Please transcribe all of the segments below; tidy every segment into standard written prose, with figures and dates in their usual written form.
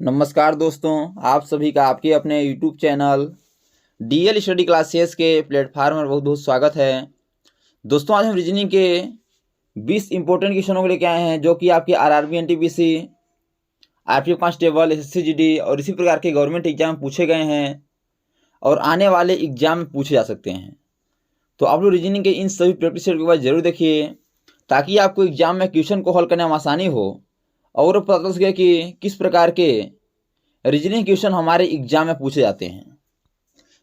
नमस्कार दोस्तों, आप सभी का आपके अपने YouTube channel DL study classes के प्लेटफार्म पर बहुत बहुत स्वागत है। दोस्तों, आज हम रीजनिंग के 20 इंपॉर्टेंट क्वेश्चनों को लेके आए हैं जो कि आपके RRB, NTPC, RPF constable, SSC-GD और इसी प्रकार के गवर्नमेंट एग्जाम में पूछे गए हैं और आने वाले एग्जाम में पूछे जा सकते हैं। तो आप लोग रीजनिंग के इन सभी प्रैक्टिस सेट के बाद जरूर देखिए ताकि आपको एग्जाम में क्वेश्चन को हल करने में आसानी हो और पता चल सके कि किस प्रकार के रीजनिंग क्वेश्चन हमारे एग्जाम में पूछे जाते हैं।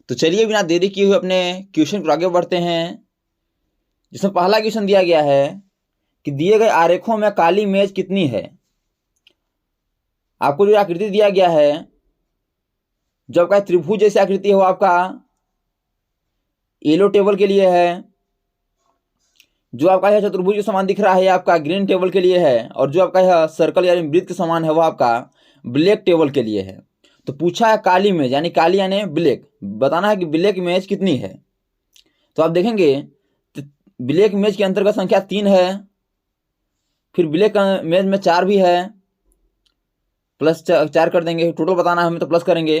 तो चलिए बिना देरी किए हुए अपने क्वेश्चन पर आगे बढ़ते हैं, जिसमें पहला क्वेश्चन दिया गया है कि दिए गए आरेखों में काली मेज कितनी है। आपको जो आकृति दिया गया है, जो आपका त्रिभुज जैसी आकृति है वो आपका येलो टेबल के लिए है, जो आपका यह चतुर्भुज के समान दिख रहा है आपका ग्रीन टेबल के लिए है, और जो आपका यह सर्कल यानी वृत्त के समान है वो आपका ब्लैक टेबल के लिए है। तो पूछा है काली मेज यानी काली यानी ब्लैक, बताना है कि ब्लैक मेज कितनी है। तो आप देखेंगे ब्लैक मेज के अंतर्गत संख्या 3 है, फिर ब्लैक मेज में 4 भी है, प्लस 4 कर देंगे, टोटल बताना है हमें तो प्लस करेंगे।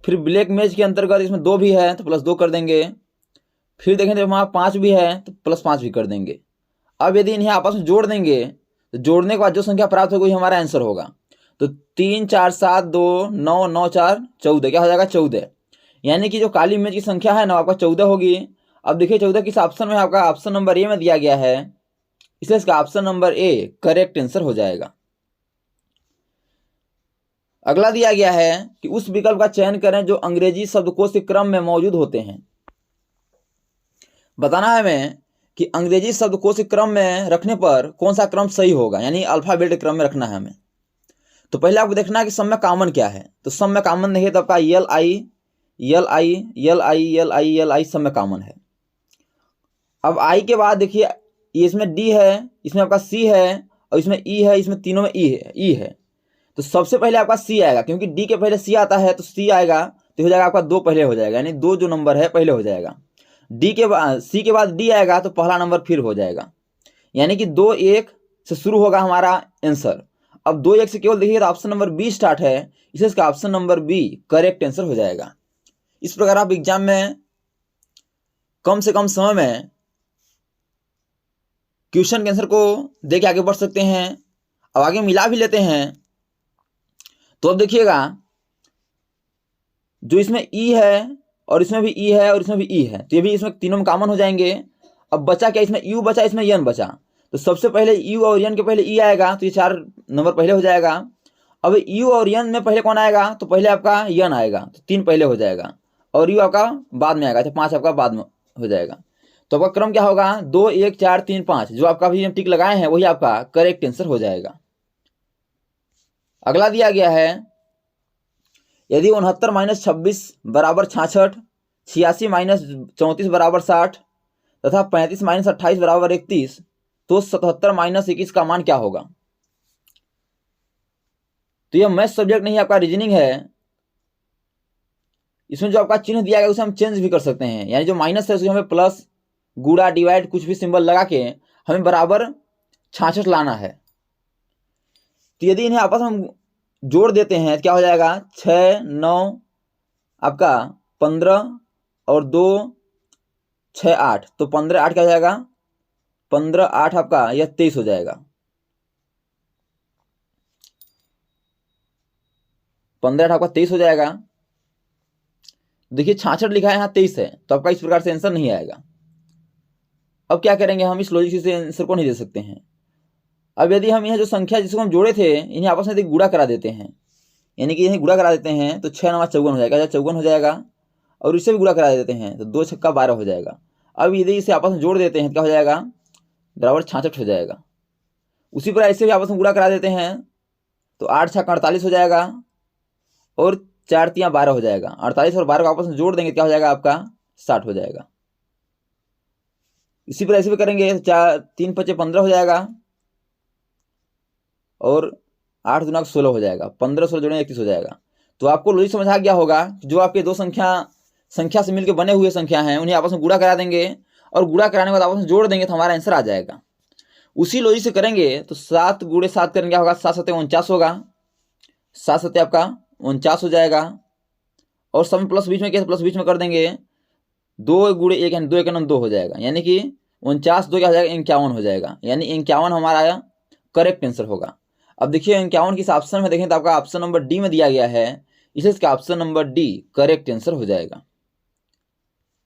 फिर ब्लैक मेज के अंतर्गत इसमें 2 भी है तो प्लस 2 कर देंगे, फिर देखेंगे वहाँ 5 भी है तो प्लस 5 भी कर देंगे। अब यदि इन्हें आपस में जोड़ देंगे तो जोड़ने के बाद जो संख्या प्राप्त होगी हमारा आंसर होगा। तो 3 4 7 2 9 9 4 14, क्या हो जाएगा 14। यानी कि जो काली मेज की संख्या है ना आपका 14 होगी। अब देखिए 14 किस ऑप्शन में, आपका ऑप्शन नंबर ए में दिया गया है, इसलिए इसका option number A correct answer हो जाएगा। अगला दिया गया है कि उस विकल्प का चयन करें जो अंग्रेजी शब्दकोश के क्रम में मौजूद होते हैं। बताना है हमें कि अंग्रेजी शब्दकोश के क्रम में रखने पर कौन सा क्रम सही होगा, यानी अल्फाबेट क्रम में रखना है हमें। तो पहले आपको देखना है कि सब में कॉमन क्या है। तो सब में कॉमन देखिए तो आपका यल आई यल आई यल आई यल आई यल आई सब में कॉमन है। अब आई के बाद देखिए ये इसमें डी है, इसमें आपका सी है और इसमें ई है, इसमें तीनों में ई है। तो सबसे पहले आपका सी आएगा, क्योंकि डी के पहले सी आता है तो सी आएगा, तो हो जाएगा आपका 2 पहले हो जाएगा, यानी 2 जो नंबर है पहले हो जाएगा। डी के बाद सी के बाद डी आएगा तो पहला नंबर फिर हो जाएगा, यानी कि 2 1 से शुरू होगा हमारा आंसर। अब 2 1 से केवल देखिए ऑप्शन नंबर बी स्टार्ट है, इसलिए इसका option number B correct answer हो जाएगा। इस प्रकार आप एग्जाम में कम से कम समय में क्वेश्चन के आंसर को दे के आगे बढ़ सकते हैं। अब आगे मिला भी लेते हैं तो अब देखिएगा जो इसमें ई है और इसमें भी ई है और इसमें भी ई है, तो ये भी इसमें तीनों में कॉमन हो जाएंगे। अब बचा क्या, इसमें यू बचा, इसमें यन बचा। तो सबसे पहले यू और यन के पहले ई आएगा तो ये 4 नंबर पहले हो जाएगा। अब यू और यन में पहले कौन आएगा, तो पहले आपका यन आएगा तो 3 पहले हो जाएगा, और यू आपका बाद में आएगा तो 5 आपका बाद में हो जाएगा। तो आपका क्रम क्या होगा, 2 1 4 3 5, जो आपका भी टिक लगाए हैं वही आपका करेक्ट आंसर हो जाएगा। अगला दिया गया है यदि 69 - 26 बराबर 66, 86 - 34 बराबर 60 तथा 35 - 28 बराबर 31, तो 77 - 21 का मान क्या होगा। तो यह मैथ सब्जेक्ट नहीं आपका रीजनिंग है। इसमें जो आपका चिन्ह दिया गया उसे हम चेंज भी कर सकते हैं, यानी जो माइनस है उसे हमें प्लस गुड़ा डिवाइड कुछ भी सिंबल लगा के हमें बराबर 66 लाना है। तो यदि इन्हें आपस में जोड़ देते हैं तो क्या हो जाएगा, 6 9 आपका 15 और 2 6 8, तो 15 8 क्या हो जाएगा, 15 8 आपका यह 23 हो जाएगा। 15 8 आपका 23 हो जाएगा। देखिए 66 लिखा है, यहाँ 23 है, तो आपका इस प्रकार से आंसर नहीं आएगा। अब क्या करेंगे, हम इस लॉजिक से आंसर को नहीं दे सकते हैं। अब यदि हम यह जो संख्या जिसको हम जोड़े थे इन्हें आपस में गुणा करा देते हैं, यानी कि इन्हें गुणा करा देते हैं तो 6 9 54 हो जाएगा, 54 हो जाएगा, और इससे भी गुणा करा देते हैं तो 2 छक्का 12 हो जाएगा। अब यदि इसे आपस में जोड़ देते हैं तो क्या हो जाएगा, बराबर 66 हो जाएगा। उसी पर ऐसे भी आपस में गुणा करा देते हैं तो 8 छक्का 48 हो जाएगा, और 4 3 12 हो जाएगा। 48 और 12 को आपस में जोड़ देंगे क्या हो जाएगा आपका 60 हो जाएगा। इसी पर ऐसे भी करेंगे तो 4 3 5 15 हो जाएगा, और 8 दूना 16 हो जाएगा, 15 16 जोड़ेंगे 31 हो जाएगा। तो आपको लॉजिक समझ आ गया होगा, जो आपके दो संख्या से मिलकर बने हुए संख्या हैं उन्हें आपस में गुणा करा देंगे, और गुणा कराने के बाद आपस में जोड़ देंगे तो हमारा आंसर आ जाएगा। उसी लॉजिक से करेंगे तो 7 × 7 करेंगे क्या होगा, 7 7 49 होगा, 7 7 आपका 49 हो जाएगा। और सब प्लस बीच में क्या, प्लस बीच में कर देंगे, 2 गुणे 1 यानी 2 1 2 हो जाएगा, यानी कि 49 2 क्या हो जाएगा, 51 हो जाएगा, यानी 51 हमारा करेक्ट आंसर होगा। अब देखिए 51 किस ऑप्शन में देखें तो आपका ऑप्शन नंबर डी में दिया गया है, इसलिए इसका option number D correct answer हो जाएगा।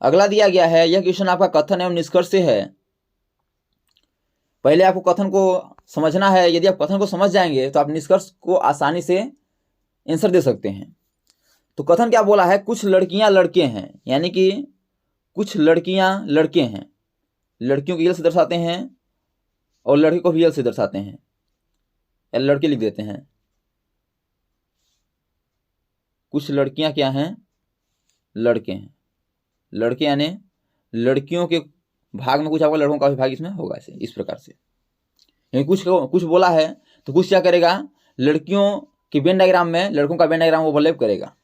अगला दिया गया है, यह क्वेश्चन आपका कथन एवं निष्कर्ष से है। पहले आपको कथन को समझना है, यदि आप कथन को समझ जाएंगे तो आप निष्कर्ष को आसानी से आंसर दे सकते हैं। तो कथन क्या बोला है, कुछ लड़कियां लड़के हैं, यानी कि कुछ लड़कियां लड़के हैं, लड़कियों को यल से दर्शाते हैं और लड़के को भी यल से दर्शाते हैं, या लड़के लिख देते हैं। कुछ लड़कियां क्या हैं, लड़के हैं, लड़के यानी लड़कियों के भाग में कुछ आपका लड़कों का भी भाग इसमें होगा, ऐसे इस प्रकार से। यानी कुछ बोला है तो कुछ क्या करेगा, लड़कियों के वेन डायग्राम में लड़कों का वेन डायग्राम ओवरलैप करेगा।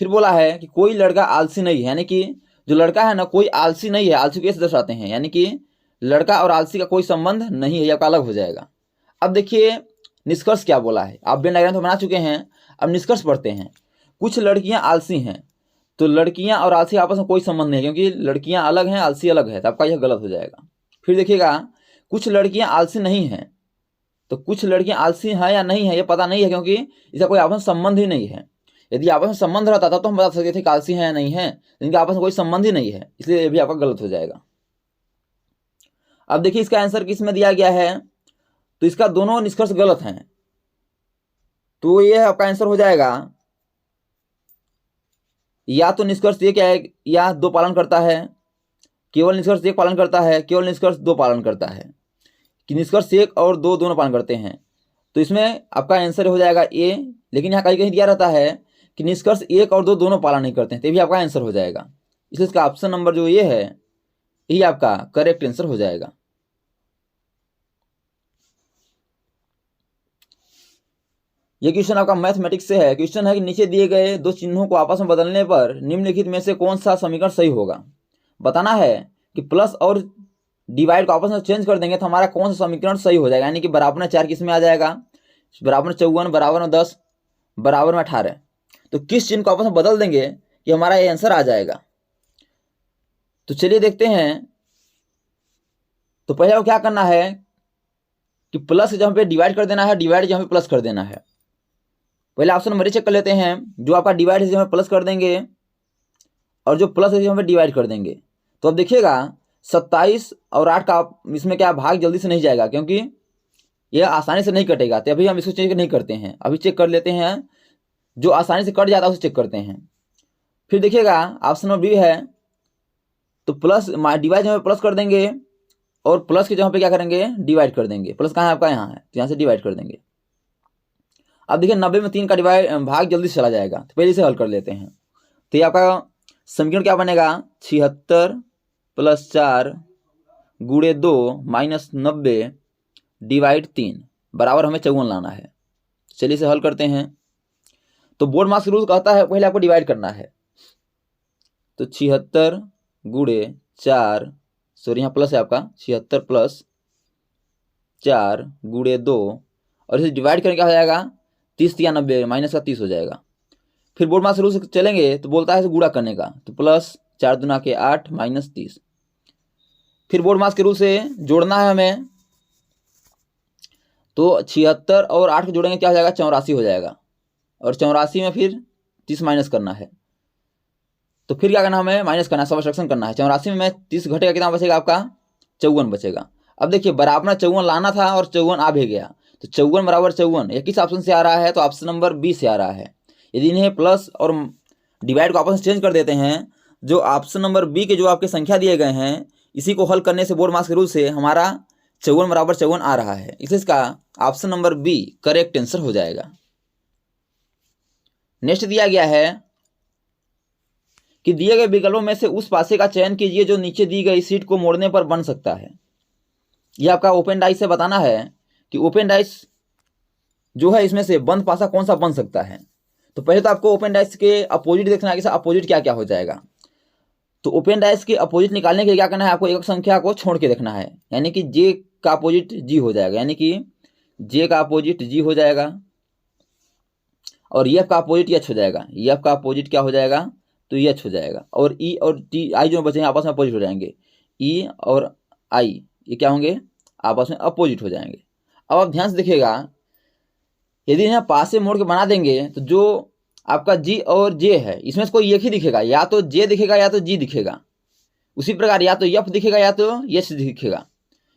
फिर बोला है कि कोई लड़का आलसी नहीं है, यानी कि जो लड़का है ना कोई आलसी नहीं है, आलसी को कैसे दर्शाते हैं, यानी कि लड़का और आलसी का कोई संबंध नहीं है, यह आपका अलग हो जाएगा। अब देखिए निष्कर्ष क्या बोला है, आप वेन डायग्राम तो बना चुके हैं, अब निष्कर्ष पढ़ते हैं। कुछ लड़कियां आलसी हैं, तो लड़कियां और आलसी आपस में कोई संबंध नहीं है, क्योंकि लड़कियां अलग हैं आलसी अलग है, तो आपका यह गलत हो जाएगा। फिर देखिएगा कुछ लड़कियां आलसी नहीं हैं, तो कुछ लड़कियां आलसी हैं या नहीं है ये पता नहीं है, क्योंकि इसका कोई आपस में संबंध ही नहीं है। यदि आपस में संबंध रहता था तो हम बता सकते थे कि आलसी है या नहीं है, इनके आपस में कोई संबंध ही नहीं है, इसलिए ये भी आपका गलत हो जाएगा। अब देखिए इसका आंसर किस में दिया गया है, तो इसका दोनों निष्कर्ष गलत हैं, तो ये आपका आंसर हो जाएगा या तो निष्कर्ष एक है या 2 पालन करता है, केवल निष्कर्ष 1 पालन करता है, केवल निष्कर्ष 2 पालन करता है, कि निष्कर्ष 1 और 2 दोनों पालन करते हैं। तो इसमें आपका आंसर हो जाएगा ए, लेकिन यहाँ कहीं कहीं दिया रहता है कि निष्कर्ष 1 और 2 दोनों पालन नहीं करते हैं, तो भी आपका आंसर हो जाएगा। इसलिए इसका ऑप्शन नंबर जो ये है यही आपका करेक्ट आंसर हो जाएगा। यह क्वेश्चन आपका मैथमेटिक्स से है। क्वेश्चन है कि नीचे दिए गए 2 चिन्हों को आपस में बदलने पर निम्नलिखित में से कौन सा समीकरण सही होगा। बताना है कि प्लस और डिवाइड को आपस में चेंज कर देंगे तो हमारा कौन सा समीकरण सही हो जाएगा, यानी कि बराबर में 4 किस में आ जाएगा, बराबर में 54, बराबर में 10, बराबर में 18। तो किस चिन्ह को आपस में बदल देंगे कि हमारा ये आंसर आ जाएगा। तो चलिए देखते हैं। तो पहले क्या करना है कि प्लस जहाँ पे डिवाइड कर देना है, डिवाइड जहाँ पे प्लस कर देना है। पहले ऑप्शन नंबर चेक कर लेते हैं, जो आपका डिवाइड है जहाँ प्लस कर देंगे और जो प्लस है जहाँ पे डिवाइड कर देंगे। तो अब देखिएगा 27 और 8 का इसमें क्या भाग जल्दी से नहीं जाएगा, क्योंकि यह आसानी से नहीं कटेगा, तो अभी हम इसको चेक नहीं करते हैं, अभी चेक कर लेते हैं जो आसानी से कट जाता है उसे चेक करते हैं। फिर देखिएगा ऑप्शन नंबर बी है, तो प्लस डिवाइड जहाँ पे प्लस कर देंगे और प्लस के जहाँ पे क्या करेंगे, डिवाइड कर देंगे। प्लस कहाँ है आपका, यहाँ है, तो यहाँ से डिवाइड कर देंगे। अब देखिए 90 में 3 का डिवाइड भाग जल्दी से चला जाएगा, तो पहले से हल कर लेते हैं। तो ये आपका समीकरण क्या बनेगा, 76 + 4 गुणे 2 - 90 डिवाइड 3 बराबर हमें 54 लाना है। चलिए इसे हल करते हैं। तो बोर्ड मार्क्स रूल कहता है पहले आपको डिवाइड करना है, तो 76 गुणे 4, सॉरी यहाँ प्लस है आपका, 76 + 4 गुणे 2, और इसे डिवाइड करके क्या हो जाएगा, 30 या 90 माइनस का 30 हो जाएगा। फिर बोर्ड मार्क्स रूल से चलेंगे तो बोलता है इसे गुणा करने का, तो प्लस 4 दूना के 8 - 30। फिर बोर्ड मार्क्स के रूल से जोड़ना है हमें, तो 76 और 8 को जोड़ेंगे क्या हो जाएगा, 84 हो जाएगा, और 84 में फिर 30 माइनस करना है। तो फिर क्या करना, हमें माइनस करना है, सब्ट्रैक्शन करना है। 84 में 30 घटेगा, कितना बचेगा आपका, 54 बचेगा। अब देखिए बराबर 54 लाना था और 54 आ भी गया, तो 54 बराबर 54 ये किस ऑप्शन से आ रहा है, तो ऑप्शन नंबर बी से आ रहा है। यदि इन्हें प्लस और डिवाइड को आपस में चेंज कर देते हैं, जो ऑप्शन नंबर बी के जो आपके संख्या दिए गए हैं इसी को हल करने से बोर्ड मार्क्स के रूल से हमारा 54 बराबर 54 आ रहा है, इसलिए इसका option number B correct answer हो जाएगा। नेक्स्ट दिया गया है कि दिए गए विकल्पों में से उस पासे का चयन कीजिए जो नीचे दी गई सीट को मोड़ने पर बन सकता है। यह आपका ओपन डाइस से बताना है कि ओपन डाइस जो है इसमें से बंद पासा कौन सा बन सकता है। तो पहले तो आपको ओपन डाइस के अपोजिट देखना है कि अपोजिट क्या क्या हो जाएगा। तो ओपन डाइस के अपोजिट निकालने के लिए क्या करना है, आपको एक संख्या को छोड़ के देखना है, यानी कि जे का अपोजिट जी हो जाएगा, यानी कि जे का अपोजिट जी हो जाएगा। और एफ का अपोजिट एच हो जाएगा, एफ का अपोजिट क्या हो जाएगा, तो एच हो जाएगा। और ई और टी आई जो बचे हैं आपस में अपोजिट हो जाएंगे, ई और आई ये क्या होंगे, आपस में अपोजिट हो जाएंगे। अब आप ध्यान से देखिएगा, यदि यहाँ पास से मोड़ के बना देंगे तो जो आपका जी और जे है इसमें से कोई एक ही दिखेगा, या तो जे दिखेगा या तो जी दिखेगा। उसी प्रकार या तो एफ दिखेगा या तो एच दिखेगा,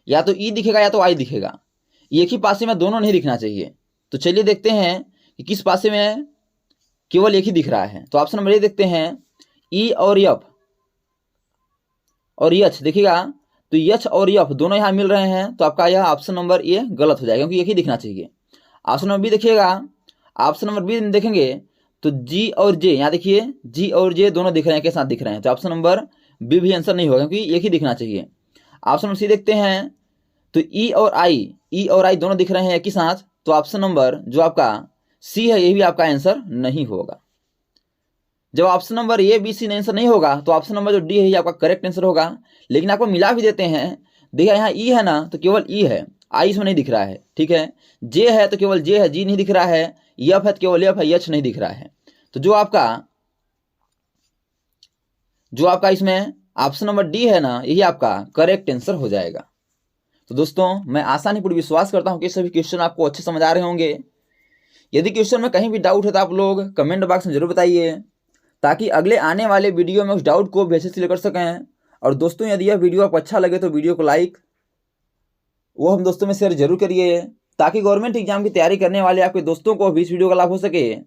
या तो ई दिखेगा या तो आई दिखेगा। एक ही पासे में दोनों नहीं दिखना चाहिए। तो चलिए देखते हैं कि किस पासे में केवल एक ही दिख रहा है। तो ऑप्शन नंबर ए देखते हैं, ई और एफ और एच देखिएगा, तो एच और एफ दोनों यहाँ मिल रहे हैं, तो आपका यह ऑप्शन नंबर ए गलत हो जाएगा क्योंकि एक ही दिखना चाहिए। ऑप्शन नंबर बी देखिएगा, ऑप्शन नंबर बी देखेंगे तो जी और जे, यहाँ देखिए जी और जे दोनों दिख रहे हैं, के साथ दिख रहे हैं, तो ऑप्शन नंबर बी भी आंसर नहीं होगा क्योंकि एक ही दिखना चाहिए। ऑप्शन नंबर सी देखते हैं, तो ई और आई दोनों दिख रहे हैं एक ही साथ, तो ऑप्शन नंबर जो आपका सी है ये भी आपका आंसर नहीं होगा। जब option number A B C answer नहीं होगा तो ऑप्शन नंबर जो डी है ये आपका करेक्ट आंसर होगा। लेकिन आपको मिला भी देते हैं, देखिए यहाँ ई है ना, तो केवल ई है, आई इसमें नहीं दिख रहा है, ठीक है। जे है तो केवल जे है, जी नहीं दिख रहा है। एफ है तो केवल एफ है, एच नहीं दिख रहा है। तो जो आपका इसमें ऑप्शन नंबर डी है ना, यही आपका करेक्ट आंसर हो जाएगा। तो दोस्तों मैं आसानी पूर्वक विश्वास करता हूँ कि सभी क्वेश्चन आपको अच्छे समझ आ रहे होंगे। यदि क्वेश्चन में कहीं भी डाउट है तो आप लोग कमेंट बॉक्स में जरूर बताइए, ताकि अगले आने वाले वीडियो में उस डाउट को बेहतर से लेकर सकें। और दोस्तों यदि यह वीडियो आपको अच्छा लगे तो वीडियो को लाइक वो हम दोस्तों में शेयर जरूर करिए, ताकि गवर्नमेंट एग्जाम की तैयारी करने वाले आपके दोस्तों को भी इस वीडियो का लाभ हो सके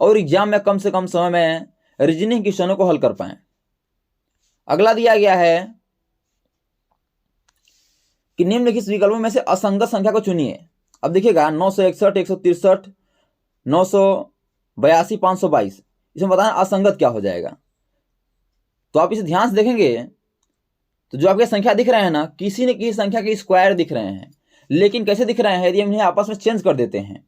और एग्जाम में कम से कम समय में रीजनिंग क्वेश्चनों को हल कर पाएं। अगला दिया गया है कि निम्नलिखित विकल्पों में से असंगत संख्या को चुनिए। अब देखिएगा 961, 163, 982, 522, इसमें बताना असंगत क्या हो जाएगा। तो आप इसे ध्यान से देखेंगे तो जो आपके संख्या दिख रहे हैं ना, किसी न किसी संख्या के स्क्वायर दिख रहे हैं। लेकिन कैसे दिख रहे हैं, यदि हम इन्हें आपस में चेंज कर देते हैं,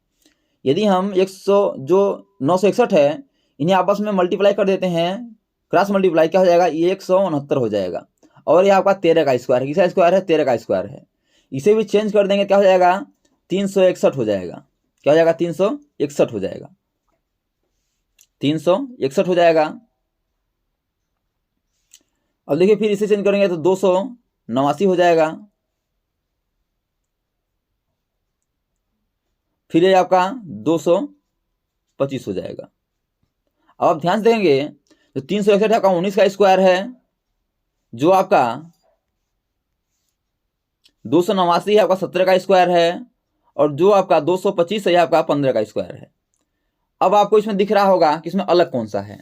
यदि हम 100 जो 961 है इन्हें आपस में मल्टीप्लाई कर देते हैं, क्रॉस मल्टीप्लाई, क्या हो जाएगा, ये 169 हो जाएगा। और ये आपका 13 का स्क्वायर है, किसका स्क्वायर है, 13 का स्क्वायर है। इसे भी चेंज कर देंगे, क्या हो जाएगा, 361 हो जाएगा। क्या हो जाएगा, 361 हो जाएगा, 361 हो जाएगा। अब देखिए फिर इसे चेंज करेंगे तो 289 हो जाएगा। फिर ये आपका 225 हो जाएगा। अब आप ध्यान से देखेंगे तो 361 आपका 19 का स्क्वायर है, जो आपका 289 है आपका 17 का स्क्वायर है, और जो आपका 225 है आपका 15 का स्क्वायर है। अब आपको इसमें दिख रहा होगा कि इसमें अलग कौन सा है।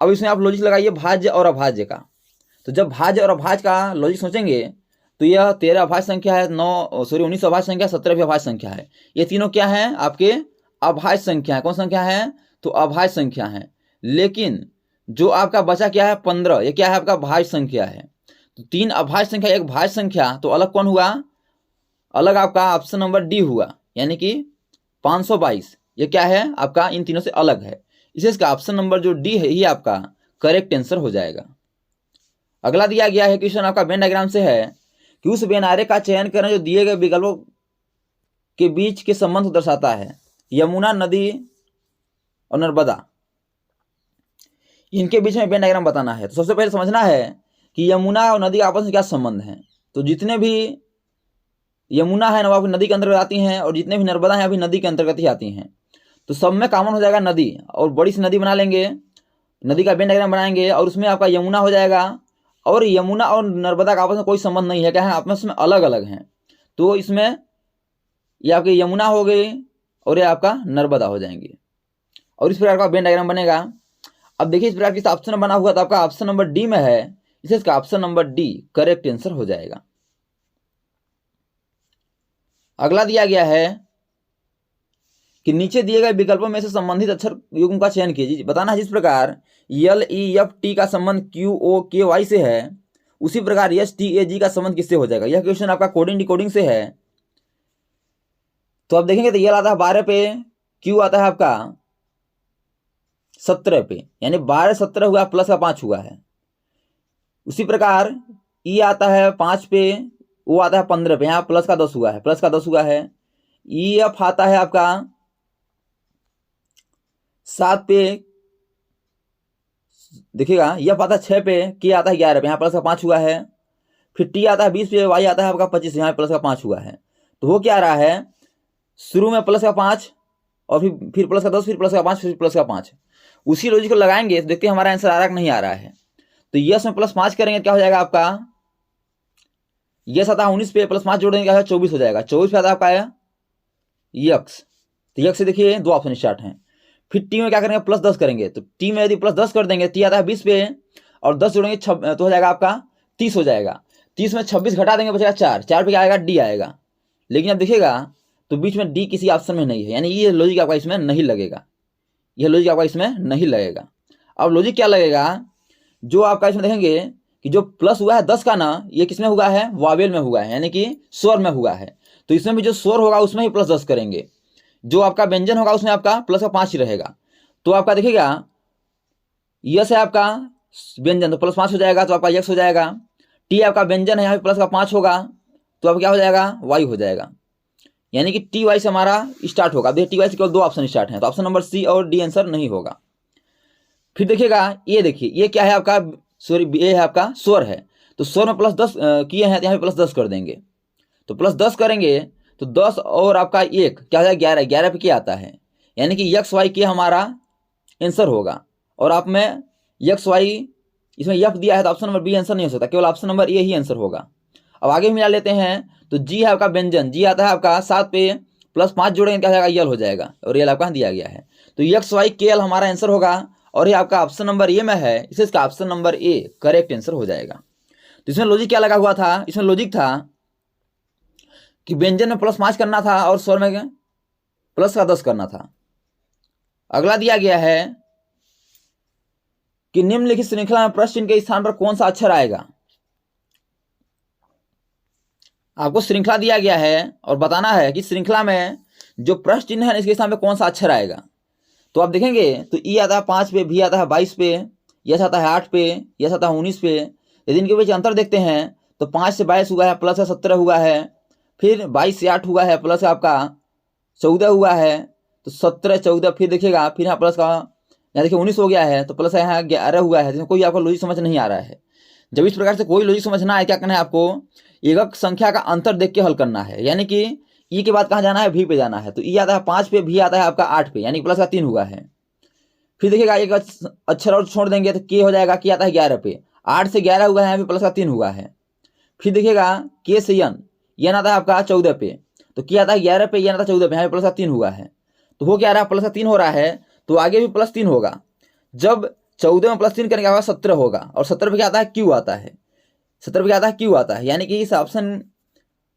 अब इसमें आप लॉजिक लगाइए भाज्य और अभाज्य का। तो जब भाज्य और अभाज्य का लॉजिक सोचेंगे तो यह 13 अभाज्य संख्या है, 19 अभाज्य संख्या, 17 भी अभाज्य संख्या है। ये तीनों क्या है, आपके अभाज्य संख्या है। कौन संख्या है, तो अभाज्य संख्या है। लेकिन जो आपका बचा क्या है, 15, ये क्या है, आपका भाज्य संख्या है। तो 3 अभाज्य संख्या, एक भाज्य संख्या, तो अलग कौन हुआ, अलग आपका ऑप्शन नंबर डी हुआ, यानी कि 522 ये क्या है, आपका इन तीनों से अलग है। इसे इसका ऑप्शन नंबर जो डी है ये आपका करेक्ट आंसर हो जाएगा। अगला दिया गया है क्वेश्चन आपका वेन डायग्राम से है कि उस वेन आरेख का चयन करें जो दिए गए विकल्पों के बीच के संबंध को दर्शाता है। यमुना नदी और नर्मदा, इनके बीच में वेन डायग्राम बताना है। तो सबसे पहले समझना है कि यमुना और नदी आपस में क्या संबंध है। तो जितने भी यमुना है ना वो नदी के अंतर्गत आती हैं, और जितने भी नर्मदा है अभी नदी के अंतर्गत ही आती हैं। तो सब में कॉमन हो जाएगा नदी, और बड़ी सी नदी बना लेंगे, नदी का वेन डायग्राम बनाएंगे, और उसमें आपका यमुना हो जाएगा। और यमुना और नर्मदा का आपस में कोई संबंध नहीं है, क्या है, आपस में अलग अलग हैं। तो इसमें ये आपकी यमुना हो गई और ये आपका नर्मदा हो जाएंगे, और इस प्रकार का वेन डायग्राम बनेगा। अब देखिए इस प्रकार का ऑप्शन बना हुआ, तो आपका ऑप्शन नंबर डी में है, इसे इसका option number D correct answer हो जाएगा। अगला दिया गया है कि नीचे दिए गए विकल्पों में से संबंधित अक्षर युग्म का चयन कीजिए। बताना है जिस प्रकार LEFT का संबंध QOKY से है, उसी प्रकार STAG का संबंध किससे हो जाएगा। यह क्वेश्चन आपका कोडिंग डिकोडिंग से है। तो आप देखेंगे तो L आता है 12 पे, Q आता है आपका 17 पे, यानी 12 17 हुआ, प्लस का 5 हुआ है। उसी प्रकार E आता है 5 पे, O आता है 15 पे, यहाँ प्लस का 10 हुआ है, प्लस का 10 हुआ है। EF आता है आपका 7 पे देखिएगा, यह आता है 6 पे, के आता है 11 पे, यहाँ प्लस का 5 हुआ है। फिर टी आता है 20 पे, वाई आता है आपका 25, यहाँ प्लस का 5 हुआ है। तो वो क्या रहा है, शुरू में प्लस का 5 और फिर प्लस का 10, फिर प्लस का 5, फिर प्लस का 5। उसी लॉजिक को लगाएंगे तो देखते हैं हमारा आंसर आ रहा है कि नहीं आ रहा है। तो यस में प्लस 5 करेंगे क्या हो जाएगा आपका, यस आता है 19 पे, प्लस 5 जोड़ेंगे क्या है 24 हो जाएगा। 24 पे आता है आपका आया यक्स। तो यक्स से देखिए 2 ऑप्शन स्टार्ट हैं। फिर टी में क्या करेंगे, प्लस 10 करेंगे। तो टी में यदि प्लस 10 कर देंगे, टी आता है 20 पे और 10 जोड़ेंगे तो हो जाएगा आपका 30 हो जाएगा। 30 में 26 घटा देंगे बचेगा 4, 4 पे क्या आएगा, डी आएगा। लेकिन अब देखिएगा तो बीच में डी किसी ऑप्शन में नहीं है, यानी ये लॉजिक आपका इसमें नहीं लगेगा, यह लॉजिक आपका इसमें नहीं लगेगा। अब लॉजिक क्या लगेगा, जो आपका इसमें देखेंगे कि जो प्लस हुआ है 10 का ना, ये किसमें हुआ है, वावेल में हुआ है, यानी कि स्वर में हुआ है। तो इसमें भी जो स्वर होगा उसमें ही प्लस 10 करेंगे। जो आपका व्यंजन होगा उसमें आपका प्लस का 5 ही रहेगा। तो आपका देखिएगा यस है आपका व्यंजन, तो प्लस 5 हो जाएगा, तो आपका यक्स हो जाएगा। टी आपका व्यंजन है, यहाँ पे प्लस का 5 होगा, तो अब क्या हो जाएगा, वाई हो जाएगा। यानी कि टी वाई से हमारा स्टार्ट होगा। देखिए टी वाई से केवल 2 ऑप्शन स्टार्ट हैं, तो ऑप्शन नंबर सी और डी आंसर नहीं होगा। फिर देखिएगा ये देखिए, ये क्या है आपका, सॉरी ये है आपका स्वर है। तो स्वर में प्लस 10 किए हैं, तो यहाँ पे प्लस 10 कर देंगे। तो प्लस 10 करेंगे तो 10 और आपका 1 क्या हो जाएगा, 11, 11 पे क्या आता है, यानी कि यक्स वाई के हमारा आंसर होगा। और आप में यक्स वाई इसमें यफ दिया है, तो ऑप्शन नंबर बी आंसर नहीं हो सकता, केवल ऑप्शन नंबर ए ही आंसर होगा। अब आगे भी मिला लेते हैं। तो जी है आपका व्यंजन, जी आता है आपका 7 पे, प्लस 5 जोड़ेंगे क्या हो जाएगा, यल हो जाएगा, और यल आपका दिया गया है। तो यक्स वाई के एल हमारा आंसर होगा, और ये आपका ऑप्शन नंबर ए में है, इसे इसका option number A correct answer हो जाएगा। तो इसमें लॉजिक क्या लगा हुआ था, इसमें लॉजिक था कि व्यंजन में प्लस 5 करना था और स्वर में प्लस का 10 करना था। अगला दिया गया है कि निम्नलिखित श्रृंखला में प्रश्न चिन्ह के स्थान पर कौन सा अक्षर आएगा। आपको श्रृंखला दिया गया है और बताना है कि श्रृंखला में जो प्रश्न चिन्ह है इसके स्थान पर कौन सा अक्षर आएगा। तो आप देखेंगे तो ई आता है 5 पे, भी आता है 22 पे, यस आता है 8 पे, यस आता है 19 पे। यदि इनके बीच अंतर देखते हैं तो 5 से 22 हुआ है, प्लस का 17 हुआ है। फिर 22 से 8 हुआ है, प्लस आपका 14 हुआ है, तो 17 14। फिर देखिएगा फिर यहाँ प्लस का, यहाँ देखिए 19 हो गया है, तो प्लस यहाँ 11 हुआ है। जिसमें कोई आपको लॉजिक समझ नहीं आ रहा है। जब इस प्रकार से कोई लॉजिक समझना है, क्या करना है आपको, एकक संख्या का अंतर देख के हल करना है। यानी कि ई के बाद कहाँ जाना है, भी पे जाना है। तो ई आता है 5 पे, भी आता है आपका 8 पे, यानी प्लस का 3 हुआ है। फिर देखिएगा एक अक्षर और छोड़ देंगे तो के हो जाएगा, के आता है 11 पे, 8 से 11 हुआ है, यहाँ पे प्लस का 3 हुआ है। फिर देखिएगा के से यन, यन आता है आपका 14 पे, तो के आता है 11 पे, यन आता है 14 पे, यहाँ पे प्लस का 3 हुआ है। तो हो क्या रहा है, प्लस का 3 हो रहा है, तो आगे भी प्लस 3 होगा। जब 14 में प्लस 3 करने का 17 होगा, और 17 पे क्या आता है, क्यू आता है। 17 पे क्या आता है, क्यू आता है। यानी कि इस ऑप्शन,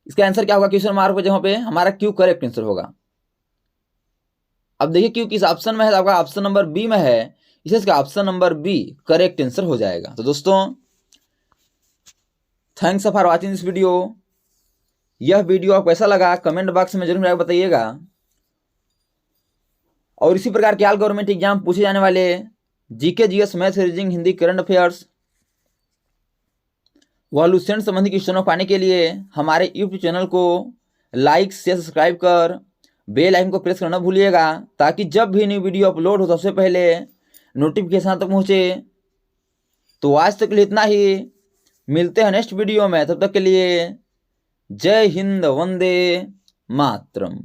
इसका आंसर क्या होगा, क्वेश्चन मार्क पे जहाँ पे हमारा क्यू करेक्ट आंसर होगा। अब देखिए क्यू किस ऑप्शन में है, तो आपका ऑप्शन नंबर बी में है, इसे इसका option number B correct answer हो जाएगा। तो दोस्तों thanks for watching this video. यह वीडियो आपको कैसा लगा कमेंट बॉक्स में जरूर बताइएगा। और इसी प्रकार के ऑल गवर्नमेंट एग्जाम पूछे जाने वाले GK, GS, math, reasoning, Hindi, current affairs वह लुसेंट संबंधी क्वेश्चनों पाने के लिए हमारे यूट्यूब चैनल को लाइक शेयर सब्सक्राइब कर बेल आइकन को प्रेस करना भूलिएगा, ताकि जब भी न्यू वीडियो अपलोड हो सबसे पहले नोटिफिकेशन तक पहुँचे। तो आज तक के लिए इतना ही, मिलते हैं नेक्स्ट वीडियो में, तब तक के लिए जय हिंद, वंदे मातरम।